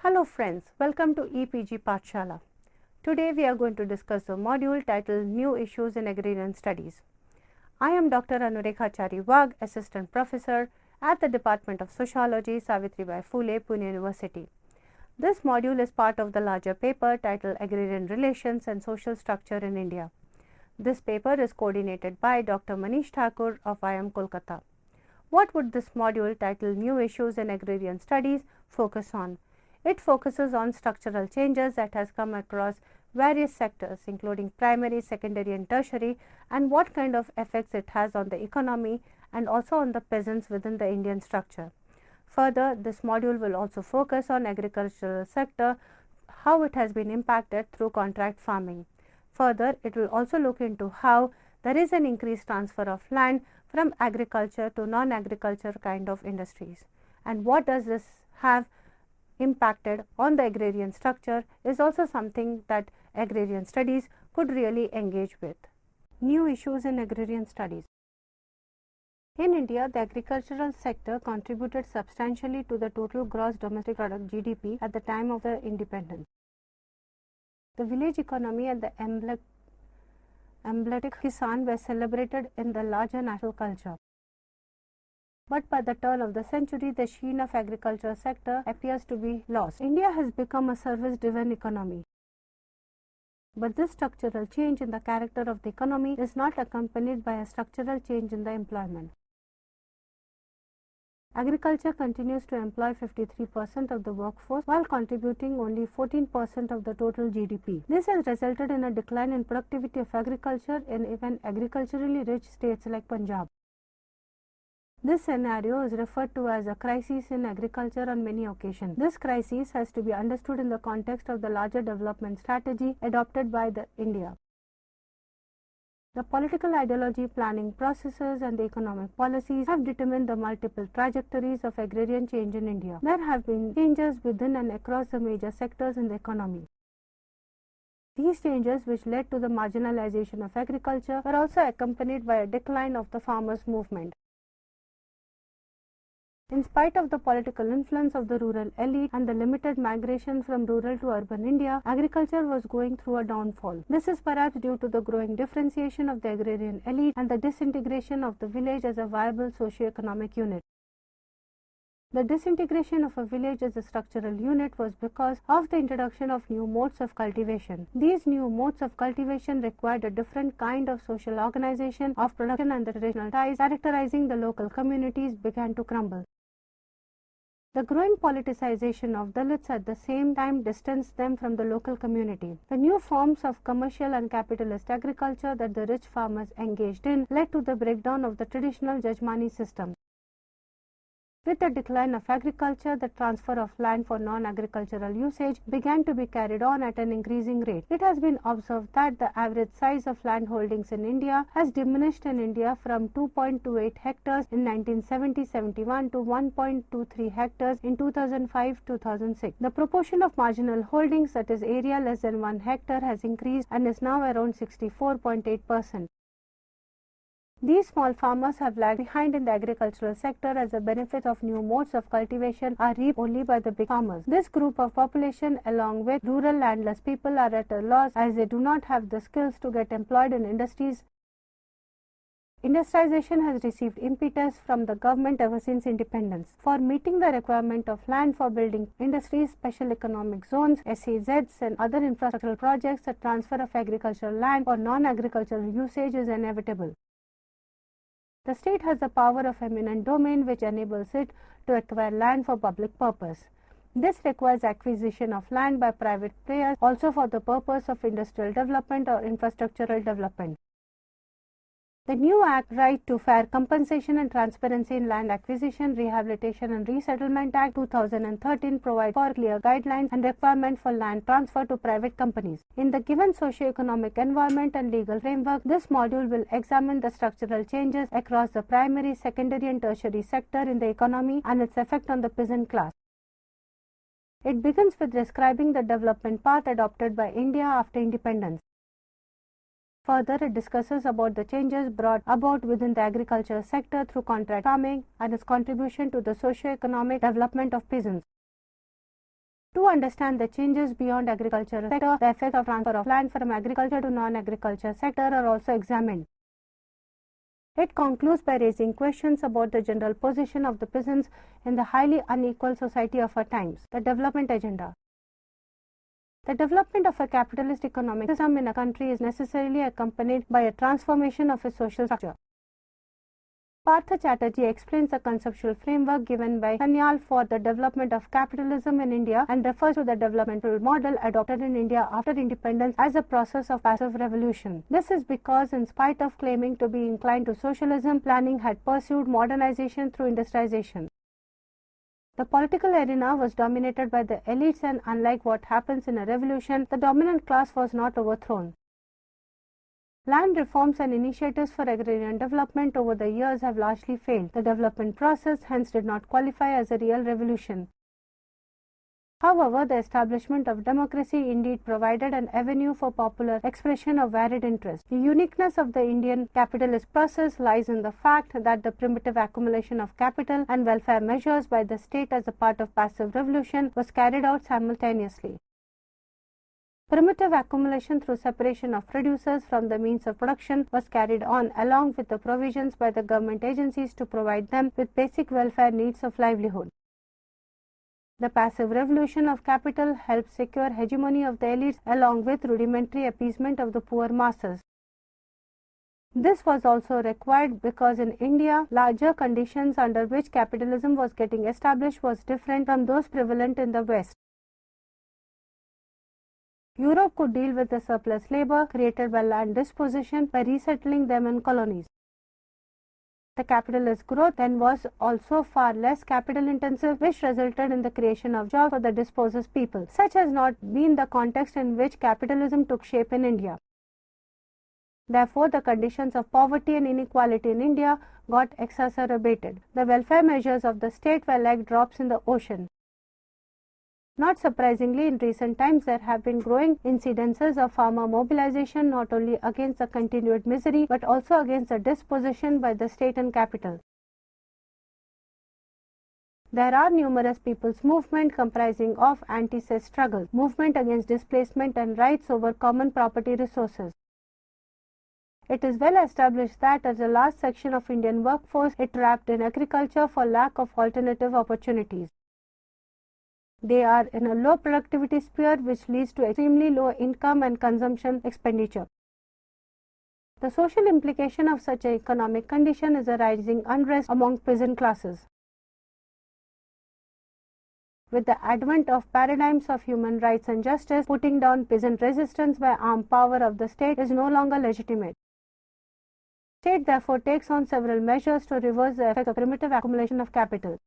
Hello friends, welcome to EPG Pathshala. Today we are going to discuss the module titled New Issues in Agrarian Studies. I am Dr. Anurekhachari Wagh, Assistant Professor at the Department of Sociology, Savitribai Phule, Pune University. This module is part of the larger paper titled Agrarian Relations and Social Structure in India. This paper is coordinated by Dr. Manish Thakur of IIM Kolkata. What would this module titled New Issues in Agrarian Studies focus on? It focuses on structural changes that has come across various sectors including primary, secondary and tertiary, and what kind of effects it has on the economy and also on the peasants within the Indian structure. Further, this module will also focus on agricultural sector, how it has been impacted through contract farming. Further, it will also look into how there is an increased transfer of land from agriculture to non-agriculture kind of industries, and what does this have impacted on the agrarian structure is also something that agrarian studies could really engage with. New issues in agrarian studies. In India, the agricultural sector contributed substantially to the total gross domestic product GDP at the time of the independence. The village economy and the emblematic Kisan were celebrated in the larger national culture. But by the turn of the century, the sheen of agriculture sector appears to be lost. India has become a service-driven economy. But this structural change in the character of the economy is not accompanied by a structural change in the employment. Agriculture continues to employ 53% of the workforce while contributing only 14% of the total GDP. This has resulted in a decline in productivity of agriculture in even agriculturally rich states like Punjab. This scenario is referred to as a crisis in agriculture on many occasions. This crisis has to be understood in the context of the larger development strategy adopted by India. The political ideology, planning processes and the economic policies have determined the multiple trajectories of agrarian change in India. There have been changes within and across the major sectors in the economy. These changes, which led to the marginalization of agriculture, were also accompanied by a decline of the farmers' movement. In spite of the political influence of the rural elite and the limited migration from rural to urban India, agriculture was going through a downfall. This is perhaps due to the growing differentiation of the agrarian elite and the disintegration of the village as a viable socio-economic unit. The disintegration of a village as a structural unit was because of the introduction of new modes of cultivation. These new modes of cultivation required a different kind of social organization of production, and the traditional ties characterizing the local communities began to crumble. The growing politicization of Dalits at the same time distanced them from the local community. The new forms of commercial and capitalist agriculture that the rich farmers engaged in led to the breakdown of the traditional Jajmani system. With the decline of agriculture, the transfer of land for non-agricultural usage began to be carried on at an increasing rate. It has been observed that the average size of land holdings in India has diminished in India from 2.28 hectares in 1970-71 to 1.23 hectares in 2005-2006. The proportion of marginal holdings, that is area less than 1 hectare, has increased and is now around 64.8%. These small farmers have lagged behind in the agricultural sector as the benefits of new modes of cultivation are reaped only by the big farmers. This group of population, along with rural landless people, are at a loss as they do not have the skills to get employed in industries. Industrialization has received impetus from the government ever since independence. For meeting the requirement of land for building industries, special economic zones, SEZs and other infrastructural projects, the transfer of agricultural land for non-agricultural usage is inevitable. The state has the power of eminent domain which enables it to acquire land for public purpose. This requires acquisition of land by private players also for the purpose of industrial development or infrastructural development. The new Act, Right to Fair Compensation and Transparency in Land Acquisition, Rehabilitation and Resettlement Act 2013 provides for clear guidelines and requirements for land transfer to private companies. In the given socio-economic environment and legal framework, this module will examine the structural changes across the primary, secondary and tertiary sector in the economy and its effect on the peasant class. It begins with describing the development path adopted by India after independence. Further, it discusses about the changes brought about within the agriculture sector through contract farming and its contribution to the socio-economic development of peasants. To understand the changes beyond agricultural sector, the effect of transfer of land from agriculture to non-agriculture sector are also examined. It concludes by raising questions about the general position of the peasants in the highly unequal society of our times. The development agenda. The development of a capitalist economic system in a country is necessarily accompanied by a transformation of its social structure. Partha Chatterjee explains the conceptual framework given by Sanyal for the development of capitalism in India and refers to the developmental model adopted in India after independence as a process of passive revolution. This is because, in spite of claiming to be inclined to socialism, planning had pursued modernization through industrialization. The political arena was dominated by the elites, and unlike what happens in a revolution, the dominant class was not overthrown. Land reforms and initiatives for agrarian development over the years have largely failed. The development process hence did not qualify as a real revolution. However, the establishment of democracy indeed provided an avenue for popular expression of varied interests. The uniqueness of the Indian capitalist process lies in the fact that the primitive accumulation of capital and welfare measures by the state as a part of passive revolution was carried out simultaneously. Primitive accumulation through separation of producers from the means of production was carried on along with the provisions by the government agencies to provide them with basic welfare needs of livelihood. The passive revolution of capital helped secure hegemony of the elites along with rudimentary appeasement of the poor masses. This was also required because in India, larger conditions under which capitalism was getting established was different from those prevalent in the West. Europe could deal with the surplus labor created by land disposition by resettling them in colonies. The capitalist growth then was also far less capital intensive, which resulted in the creation of jobs for the dispossessed people. Such has not been the context in which capitalism took shape in India. Therefore, the conditions of poverty and inequality in India got exacerbated. The welfare measures of the state were like drops in the ocean. Not surprisingly, in recent times there have been growing incidences of farmer mobilization not only against the continued misery but also against the dispossession by the state and capital. There are numerous people's movements comprising of anti-cess struggles, movement against displacement and rights over common property resources. It is well established that as a large section of Indian workforce is trapped in agriculture for lack of alternative opportunities. They are in a low productivity sphere which leads to extremely low income and consumption expenditure. The social implication of such an economic condition is a rising unrest among peasant classes. With the advent of paradigms of human rights and justice, putting down peasant resistance by armed power of the state is no longer legitimate. The state therefore takes on several measures to reverse the effect of primitive accumulation of capital.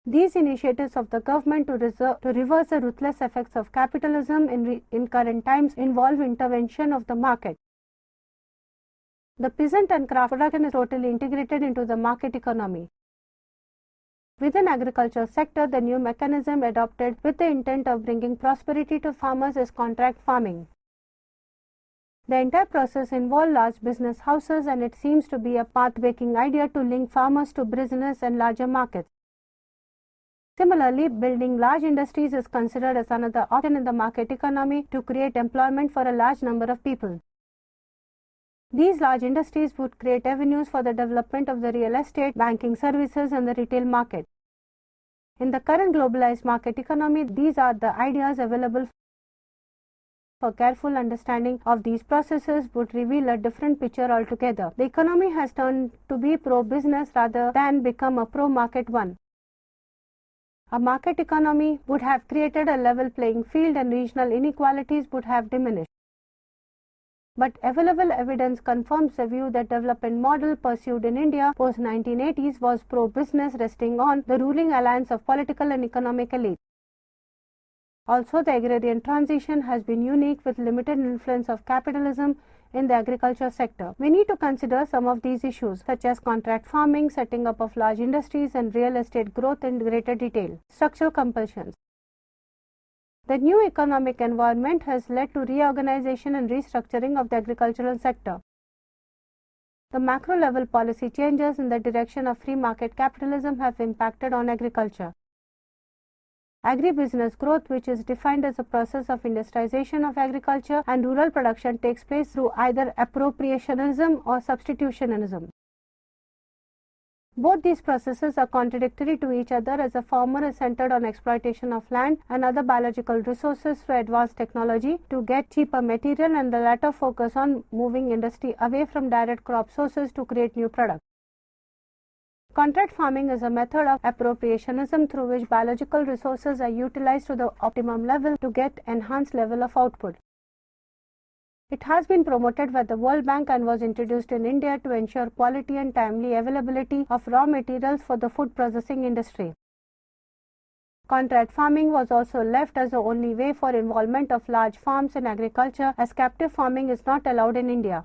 These initiatives of the government to reverse the ruthless effects of capitalism in current times involve intervention of the market. The peasant and craft production is totally integrated into the market economy. Within agriculture sector, the new mechanism adopted with the intent of bringing prosperity to farmers is contract farming. The entire process involves large business houses, and it seems to be a path-breaking idea to link farmers to business and larger markets. Similarly, building large industries is considered as another option in the market economy to create employment for a large number of people. These large industries would create avenues for the development of the real estate, banking services, and the retail market. In the current globalized market economy, these are the ideas available. For careful understanding of these processes would reveal a different picture altogether. The economy has turned to be pro-business rather than become a pro-market one. A market economy would have created a level playing field and regional inequalities would have diminished. But available evidence confirms the view that development model pursued in India post-1980s was pro-business, resting on the ruling alliance of political and economic elites. Also, the agrarian transition has been unique with limited influence of capitalism in the agriculture sector. We need to consider some of these issues such as contract farming, setting up of large industries, and real estate growth in greater detail. Structural compulsions. The new economic environment has led to reorganization and restructuring of the agricultural sector. The macro level policy changes in the direction of free market capitalism have impacted on agriculture. Agribusiness growth, which is defined as a process of industrialization of agriculture and rural production, takes place through either appropriationism or substitutionism. Both these processes are contradictory to each other, as the former is centered on exploitation of land and other biological resources through advanced technology to get cheaper material, and the latter focus on moving industry away from direct crop sources to create new products. Contract farming is a method of appropriationism through which biological resources are utilized to the optimum level to get enhanced level of output. It has been promoted by the World Bank and was introduced in India to ensure quality and timely availability of raw materials for the food processing industry. Contract farming was also left as the only way for involvement of large farms in agriculture, as captive farming is not allowed in India.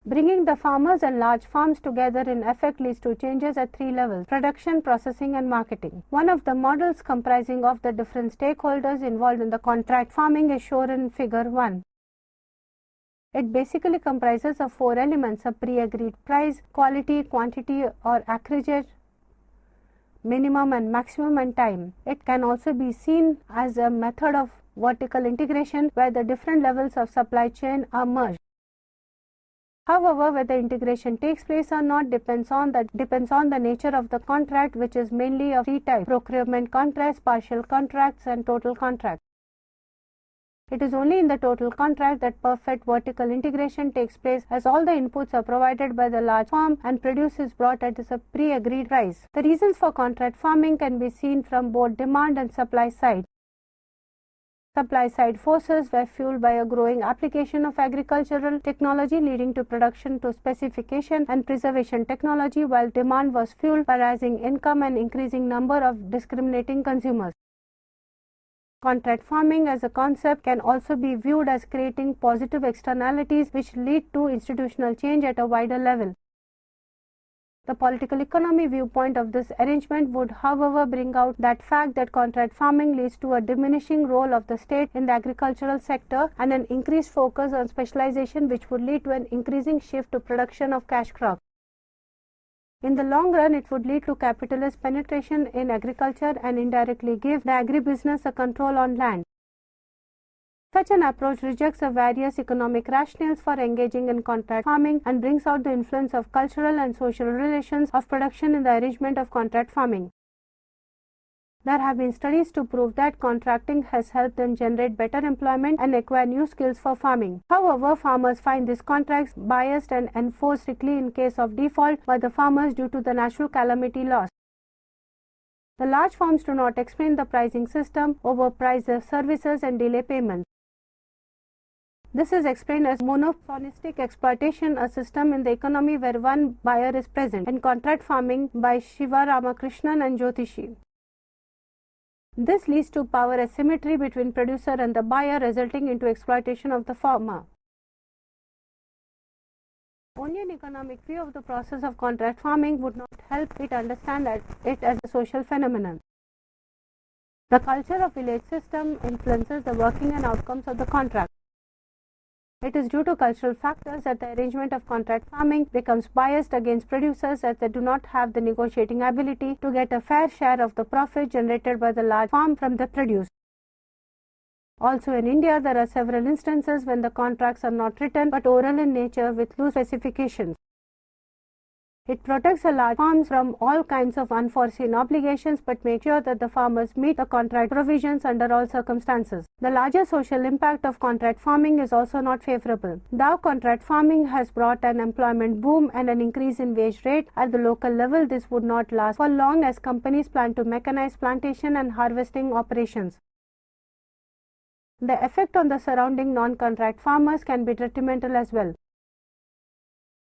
Bringing the farmers and large farms together in effect leads to changes at three levels: production, processing and marketing. One of the models comprising of the different stakeholders involved in the contract farming is shown in figure 1. It basically comprises of four elements: a pre-agreed price, quality, quantity or acreage, minimum and maximum, and time. It can also be seen as a method of vertical integration where the different levels of supply chain are merged. However, whether integration takes place or not depends on the nature of the contract, which is mainly of three types: procurement contracts, partial contracts and total contracts. It is only in the total contract that perfect vertical integration takes place, as all the inputs are provided by the large farm and produce is brought at a pre-agreed price. The reasons for contract farming can be seen from both demand and supply side. Supply side forces were fueled by a growing application of agricultural technology leading to production to specification and preservation technology, while demand was fueled by rising income and increasing number of discriminating consumers. Contract farming as a concept can also be viewed as creating positive externalities which lead to institutional change at a wider level. The political economy viewpoint of this arrangement would, however, bring out that fact that contract farming leads to a diminishing role of the state in the agricultural sector and an increased focus on specialization, which would lead to an increasing shift to production of cash crops. In the long run, it would lead to capitalist penetration in agriculture and indirectly give the agribusiness a control on land. Such an approach rejects the various economic rationales for engaging in contract farming and brings out the influence of cultural and social relations of production in the arrangement of contract farming. There have been studies to prove that contracting has helped them generate better employment and acquire new skills for farming. However, farmers find these contracts biased and enforced strictly in case of default by the farmers due to the natural calamity loss. The large farms do not explain the pricing system, overprice their services and delay payments. This is explained as monopolistic exploitation, a system in the economy where one buyer is present, in contract farming by Shiva Ramakrishnan and Jyotishi. This leads to power asymmetry between producer and the buyer, resulting into exploitation of the farmer. Only an economic view of the process of contract farming would not help it understand it as a social phenomenon. The culture of village system influences the working and outcomes of the contract. It is due to cultural factors that the arrangement of contract farming becomes biased against producers, as they do not have the negotiating ability to get a fair share of the profit generated by the large farm from the produce. Also in India, there are several instances when the contracts are not written but oral in nature with loose specifications. It protects the large farms from all kinds of unforeseen obligations but makes sure that the farmers meet the contract provisions under all circumstances. The larger social impact of contract farming is also not favorable. Though contract farming has brought an employment boom and an increase in wage rate at the local level, this would not last for long, as companies plan to mechanize plantation and harvesting operations. The effect on the surrounding non-contract farmers can be detrimental as well.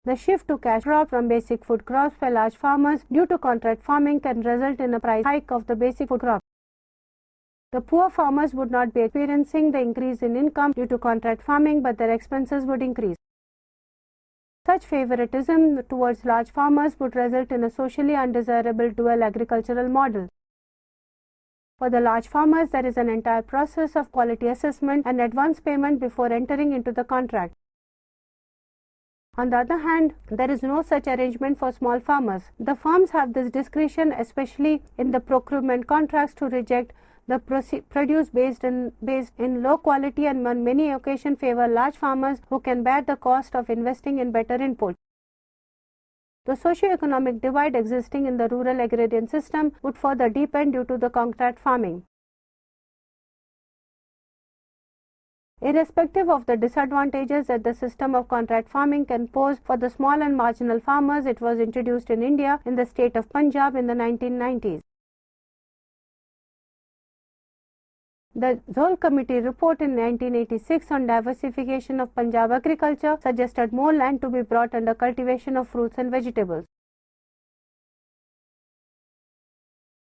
The shift to cash crop from basic food crops by large farmers due to contract farming can result in a price hike of the basic food crop. The poor farmers would not be experiencing the increase in income due to contract farming, but their expenses would increase. Such favoritism towards large farmers would result in a socially undesirable dual agricultural model. For the large farmers, there is an entire process of quality assessment and advance payment before entering into the contract. On the other hand, there is no such arrangement for small farmers. The farms have this discretion, especially in the procurement contracts, to reject The produce based in low quality and on many occasions favor large farmers who can bear the cost of investing in better inputs. The socio-economic divide existing in the rural agrarian system would further deepen due to the contract farming. Irrespective of the disadvantages that the system of contract farming can pose for the small and marginal farmers, it was introduced in India in the state of Punjab in the 1990s. The Zoll Committee report in 1986 on diversification of Punjab agriculture suggested more land to be brought under cultivation of fruits and vegetables.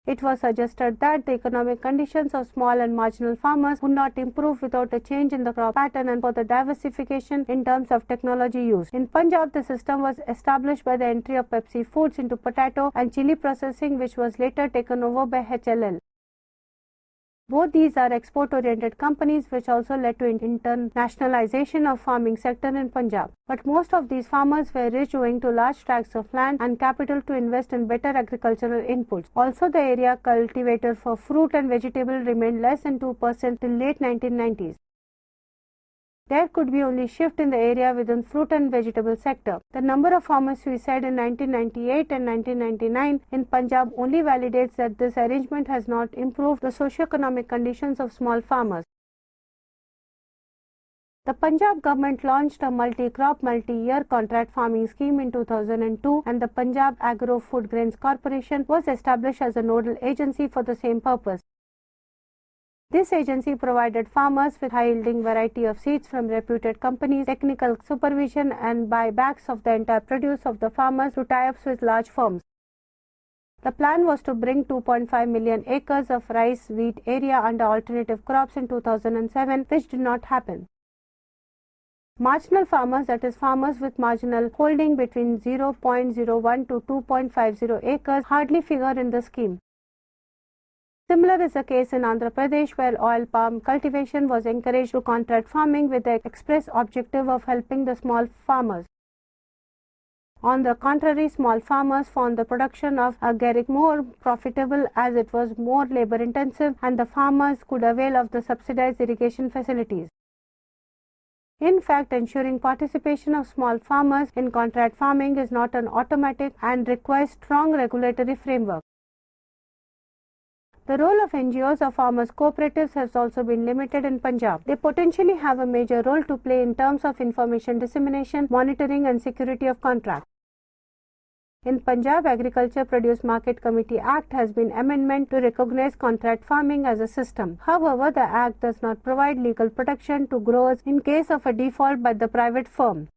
It was suggested that the economic conditions of small and marginal farmers would not improve without a change in the crop pattern and for the diversification in terms of technology used. In Punjab, the system was established by the entry of Pepsi Foods into potato and chili processing, which was later taken over by HLL. Both these are export-oriented companies which also led to internationalization of farming sector in Punjab. But most of these farmers were rich owing to large tracts of land and capital to invest in better agricultural inputs. Also, the area cultivated for fruit and vegetable remained less than 2% till late 1990s. There could be only shift in the area within fruit and vegetable sector. The number of farmers suicide in 1998 and 1999 in Punjab only validates that this arrangement has not improved the socio-economic conditions of small farmers. The Punjab government launched a multi-crop, multi-year contract farming scheme in 2002 and the Punjab Agro Food Grains Corporation was established as a nodal agency for the same purpose. This agency provided farmers with high-yielding variety of seeds from reputed companies, technical supervision and buybacks of the entire produce of the farmers to tie-ups with large firms. The plan was to bring 2.5 million acres of rice wheat area under alternative crops in 2007, which did not happen. Marginal farmers, that is farmers with marginal holding between 0.01 to 2.50 acres, hardly figure in the scheme. Similar is the case in Andhra Pradesh, where oil palm cultivation was encouraged to contract farming with the express objective of helping the small farmers. On the contrary, small farmers found the production of agaric more profitable as it was more labor intensive and the farmers could avail of the subsidized irrigation facilities. In fact, ensuring participation of small farmers in contract farming is not an automatic and requires strong regulatory framework. The role of NGOs or farmers' cooperatives has also been limited in Punjab. They potentially have a major role to play in terms of information dissemination, monitoring and security of contract. In Punjab, Agriculture Produce Market Committee Act has been amendment to recognize contract farming as a system. However, the Act does not provide legal protection to growers in case of a default by the private firm.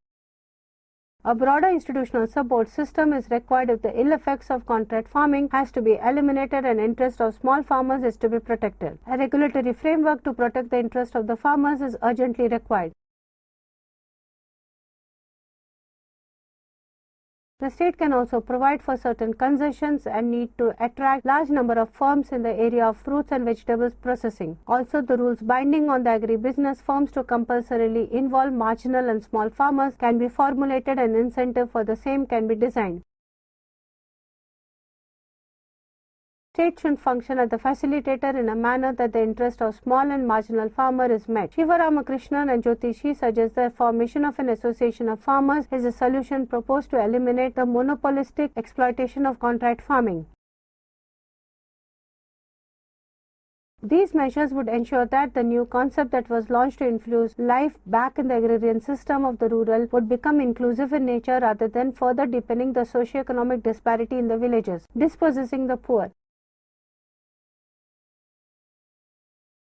A broader institutional support system is required if the ill effects of contract farming has to be eliminated and interest of small farmers is to be protected. A regulatory framework to protect the interest of the farmers is urgently required. The state can also provide for certain concessions and need to attract large number of firms in the area of fruits and vegetables processing. Also, the rules binding on the agribusiness firms to compulsorily involve marginal and small farmers can be formulated and incentive for the same can be designed. State should function as the facilitator in a manner that the interest of small and marginal farmer is met. Shiva Ramakrishnan and Jyotishi suggest the formation of an association of farmers is a solution proposed to eliminate the monopolistic exploitation of contract farming. These measures would ensure that the new concept that was launched to infuse life back in the agrarian system of the rural would become inclusive in nature rather than further deepening the socio-economic disparity in the villages, dispossessing the poor.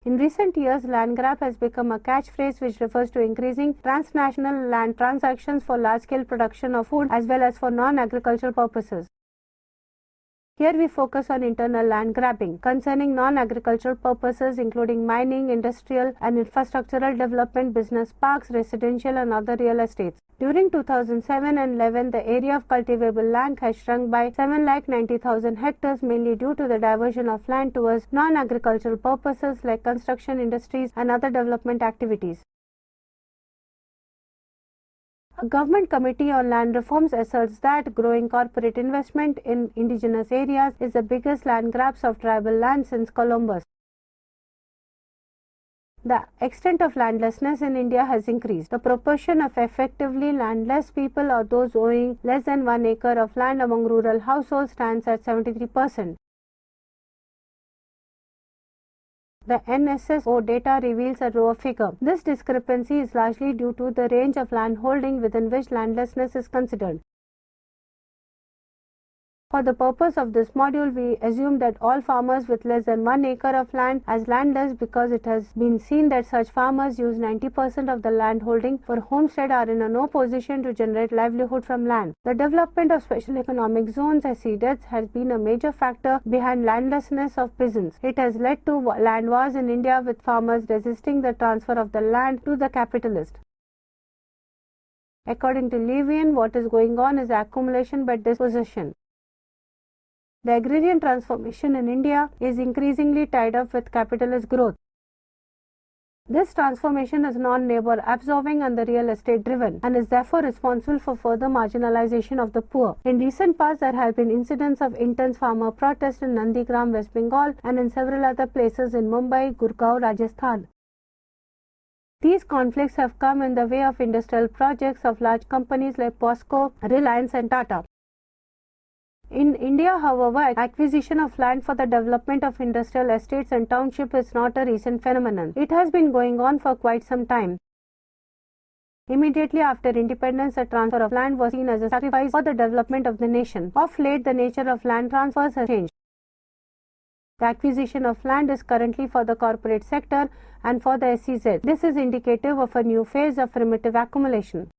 In recent years, land grab has become a catchphrase which refers to increasing transnational land transactions for large-scale production of food as well as for non-agricultural purposes. Here we focus on internal land grabbing concerning non-agricultural purposes including mining, industrial and infrastructural development, business parks, residential and other real estates. During 2007 and 11, the area of cultivable land has shrunk by 7,90,000 hectares mainly due to the diversion of land towards non-agricultural purposes like construction industries and other development activities. A government committee on land reforms asserts that growing corporate investment in indigenous areas is the biggest land grabs of tribal land since Columbus. The extent of landlessness in India has increased. The proportion of effectively landless people or those owning less than 1 acre of land among rural households stands at 73%. The NSSO data reveals a lower figure. This discrepancy is largely due to the range of land holding within which landlessness is considered. For the purpose of this module, we assume that all farmers with less than 1 acre of land as landless because it has been seen that such farmers use 90% of the land holding for homestead are in no position to generate livelihood from land. The development of special economic zones (SEZs) has been a major factor behind landlessness of peasants. It has led to land wars in India with farmers resisting the transfer of the land to the capitalist. According to Levian, what is going on is accumulation by dispossession. The agrarian transformation in India is increasingly tied up with capitalist growth. This transformation is non-labor absorbing and the real estate driven and is therefore responsible for further marginalization of the poor. In recent past, there have been incidents of intense farmer protest in Nandigram, West Bengal and in several other places in Mumbai, Gurgaon, Rajasthan. These conflicts have come in the way of industrial projects of large companies like POSCO, Reliance and Tata. In India, however, acquisition of land for the development of industrial estates and townships is not a recent phenomenon. It has been going on for quite some time. Immediately after independence, the transfer of land was seen as a sacrifice for the development of the nation. Of late, the nature of land transfers has changed. The acquisition of land is currently for the corporate sector and for the SEZ. This is indicative of a new phase of primitive accumulation.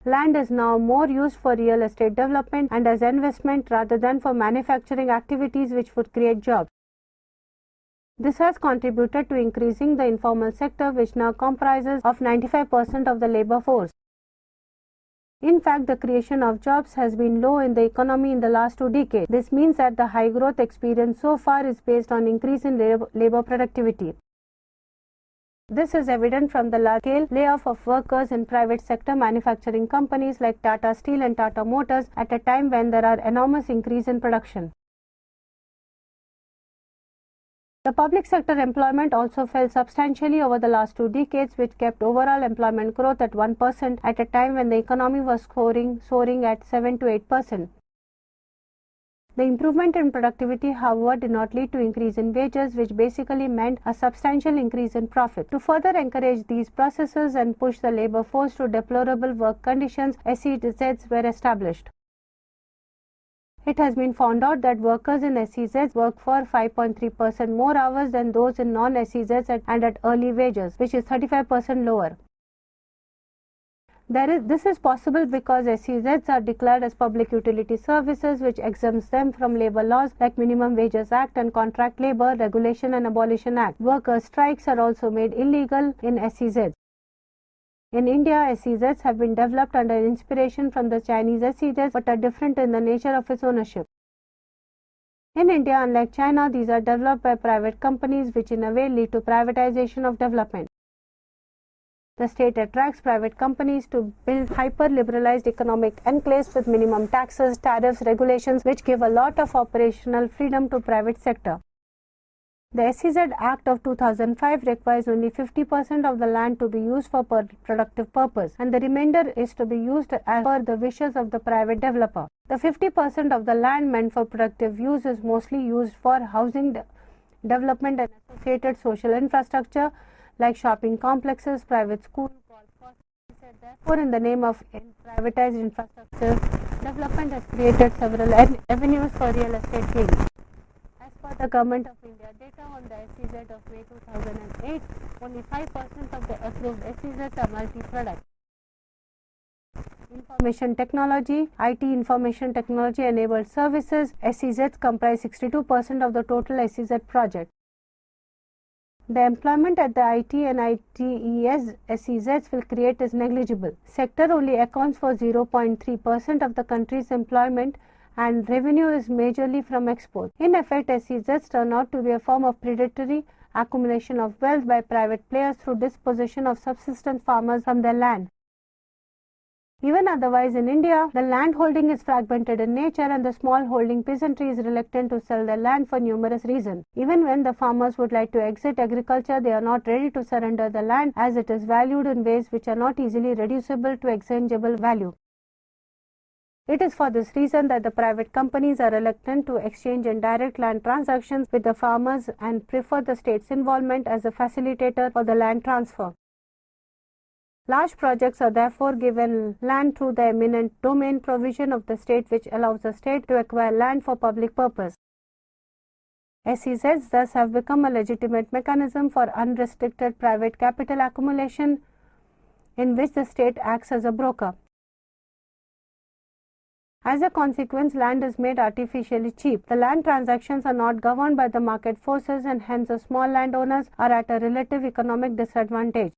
Land is now more used for real estate development and as investment rather than for manufacturing activities which would create jobs. This has contributed to increasing the informal sector, which now comprises of 95% of the labor force. In fact, the creation of jobs has been low in the economy in the last 2 decades. This means that the high growth experienced so far is based on increase in labor productivity. This is evident from the large-scale layoff of workers in private sector manufacturing companies like Tata Steel and Tata Motors at a time when there are enormous increase in production. The public sector employment also fell substantially over the last 2 decades, which kept overall employment growth at 1% at a time when the economy was soaring at 7 to 8%. The improvement in productivity, however, did not lead to increase in wages, which basically meant a substantial increase in profit. To further encourage these processes and push the labor force to deplorable work conditions, SEZs were established. It has been found out that workers in SEZs work for 5.3% more hours than those in non-SEZs and at early wages, which is 35% lower. This is possible because SEZs are declared as public utility services, which exempts them from labor laws like Minimum Wages Act and Contract Labor Regulation and Abolition Act. Worker strikes are also made illegal in SEZs. In India, SEZs have been developed under inspiration from the Chinese SEZs but are different in the nature of its ownership. In India, unlike China, these are developed by private companies, which in a way lead to privatization of development. The state attracts private companies to build hyper-liberalized economic enclaves with minimum taxes, tariffs, regulations, which give a lot of operational freedom to private sector. The SEZ Act of 2005 requires only 50% of the land to be used for productive purpose, and the remainder is to be used as per the wishes of the private developer. The 50% of the land meant for productive use is mostly used for housing development and associated social infrastructure like shopping complexes, private schools, golf courses. Therefore, in the name of privatized infrastructure, development has created several avenues for real estate gains. As per the Government of India data on the SEZ of May 2008, only 5% of the approved SEZs are multi-product. Information technology, IT information technology enabled services, SEZs comprise 62% of the total SEZ project. The employment at the IT and ITES SEZs will create is negligible. Sector only accounts for 0.3% of the country's employment and revenue is majorly from export. In effect, SEZs turn out to be a form of predatory accumulation of wealth by private players through dispossession of subsistence farmers from their land. Even otherwise in India, the land holding is fragmented in nature and the small holding peasantry is reluctant to sell their land for numerous reasons. Even when the farmers would like to exit agriculture, they are not ready to surrender the land as it is valued in ways which are not easily reducible to exchangeable value. It is for this reason that the private companies are reluctant to exchange in direct land transactions with the farmers and prefer the state's involvement as a facilitator for the land transfer. Large projects are therefore given land through the eminent domain provision of the state, which allows the state to acquire land for public purpose. SEZs thus have become a legitimate mechanism for unrestricted private capital accumulation in which the state acts as a broker. As a consequence, land is made artificially cheap. The land transactions are not governed by the market forces and hence the small landowners are at a relative economic disadvantage.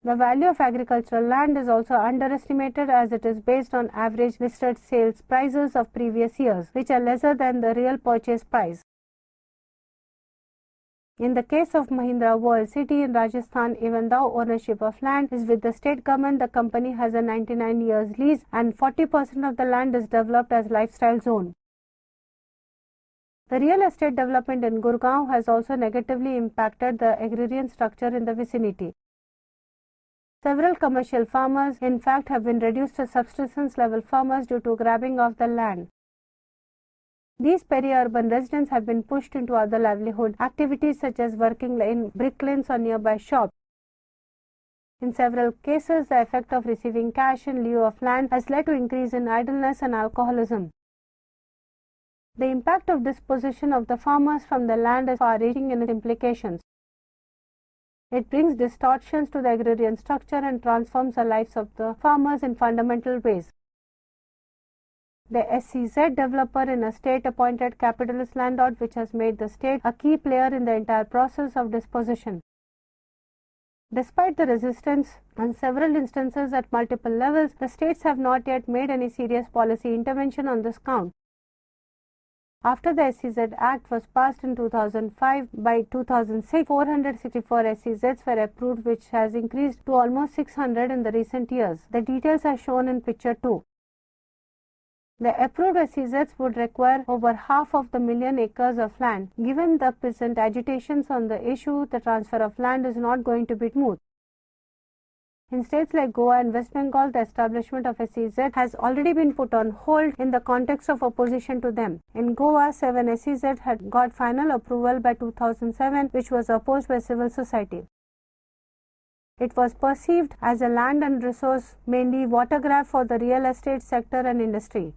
The value of agricultural land is also underestimated as it is based on average listed sales prices of previous years, which are lesser than the real purchase price. In the case of Mahindra World City in Rajasthan, even though ownership of land is with the state government, the company has a 99 years lease and 40% of the land is developed as lifestyle zone. The real estate development in Gurgaon has also negatively impacted the agrarian structure in the vicinity. Several commercial farmers, in fact, have been reduced to subsistence level farmers due to grabbing of the land. These peri-urban residents have been pushed into other livelihood activities such as working in brick lanes or nearby shops. In several cases, the effect of receiving cash in lieu of land has led to increase in idleness and alcoholism. The impact of dispossession of the farmers from the land is far-reaching in its implications. It brings distortions to the agrarian structure and transforms the lives of the farmers in fundamental ways. The SEZ developer in a state-appointed capitalist landlord which has made the state a key player in the entire process of dispossession. Despite the resistance on several instances at multiple levels, the states have not yet made any serious policy intervention on this count. After the SEZ Act was passed in 2005, by 2006, 464 SEZs were approved, which has increased to almost 600 in the recent years. The details are shown in picture 2. The approved SEZs would require over half of the million acres of land. Given the present agitations on the issue, the transfer of land is not going to be smooth. In states like Goa and West Bengal, the establishment of SEZ has already been put on hold in the context of opposition to them. In Goa, 7 SEZ had got final approval by 2007, which was opposed by civil society. It was perceived as a land and resource, mainly water grab for the real estate sector and industry.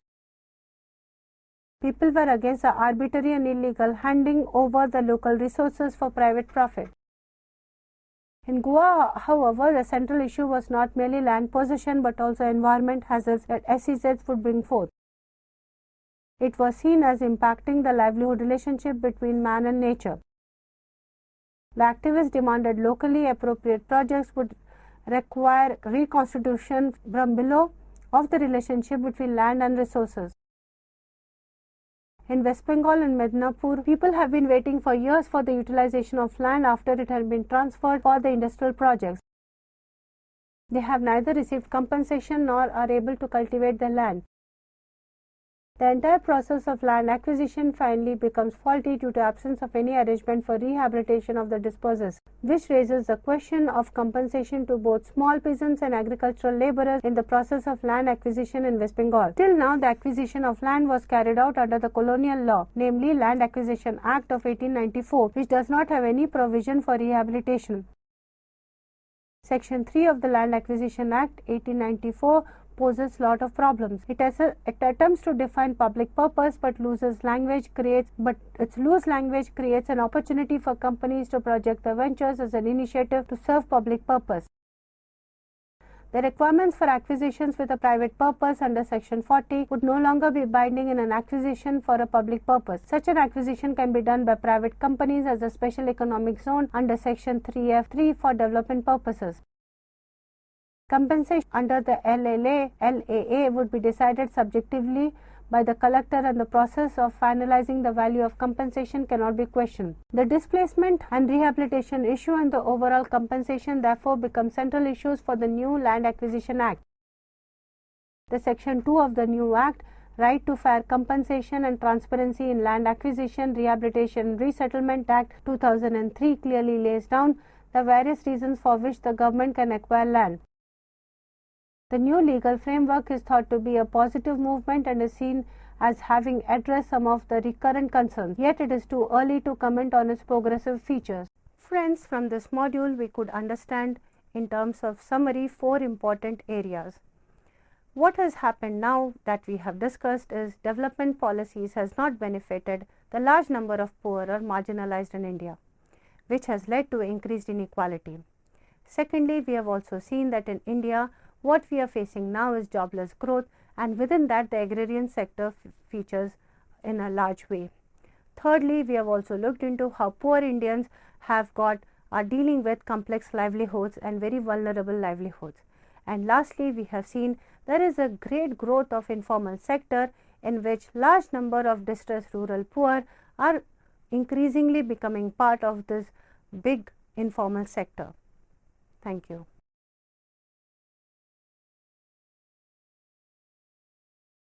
People were against the arbitrary and illegal handing over the local resources for private profit. In Goa, however, the central issue was not merely land possession but also environment hazards that SEZs would bring forth. It was seen as impacting the livelihood relationship between man and nature. The activists demanded locally appropriate projects would require reconstitution from below of the relationship between land and resources. In West Bengal and Medinapur, people have been waiting for years for the utilization of land after it had been transferred for the industrial projects. They have neither received compensation nor are able to cultivate their land. The entire process of land acquisition finally becomes faulty due to absence of any arrangement for rehabilitation of the dispossessed, which raises the question of compensation to both small peasants and agricultural laborers in the process of land acquisition in West Bengal. Till now, the acquisition of land was carried out under the colonial law, namely Land Acquisition Act of 1894, which does not have any provision for rehabilitation. Section 3 of the Land Acquisition Act 1894 poses lot of problems. It attempts to define public purpose but its loose language creates an opportunity for companies to project their ventures as an initiative to serve public purpose. The requirements for acquisitions with a private purpose under Section 40 would no longer be binding in an acquisition for a public purpose. Such an acquisition can be done by private companies as a special economic zone under Section 3F3 for development purposes. Compensation under the LAA would be decided subjectively by the collector, and the process of finalizing the value of compensation cannot be questioned. The displacement and rehabilitation issue and the overall compensation therefore become central issues for the new Land Acquisition Act. The Section 2 of the new Act, Right to Fair Compensation and Transparency in Land Acquisition, Rehabilitation and Resettlement Act 2003 clearly lays down the various reasons for which the government can acquire land. The new legal framework is thought to be a positive movement and is seen as having addressed some of the recurrent concerns, yet it is too early to comment on its progressive features. Friends, from this module we could understand in terms of summary 4 important areas. What has happened now that we have discussed is development policies has not benefited the large number of poor or marginalized in India, which has led to increased inequality. Secondly, we have also seen that in India what we are facing now is jobless growth, and within that the agrarian sector features in a large way. Thirdly, we have also looked into how poor Indians are dealing with complex livelihoods and very vulnerable livelihoods. And lastly, we have seen there is a great growth of informal sector in which large number of distressed rural poor are increasingly becoming part of this big informal sector. Thank you.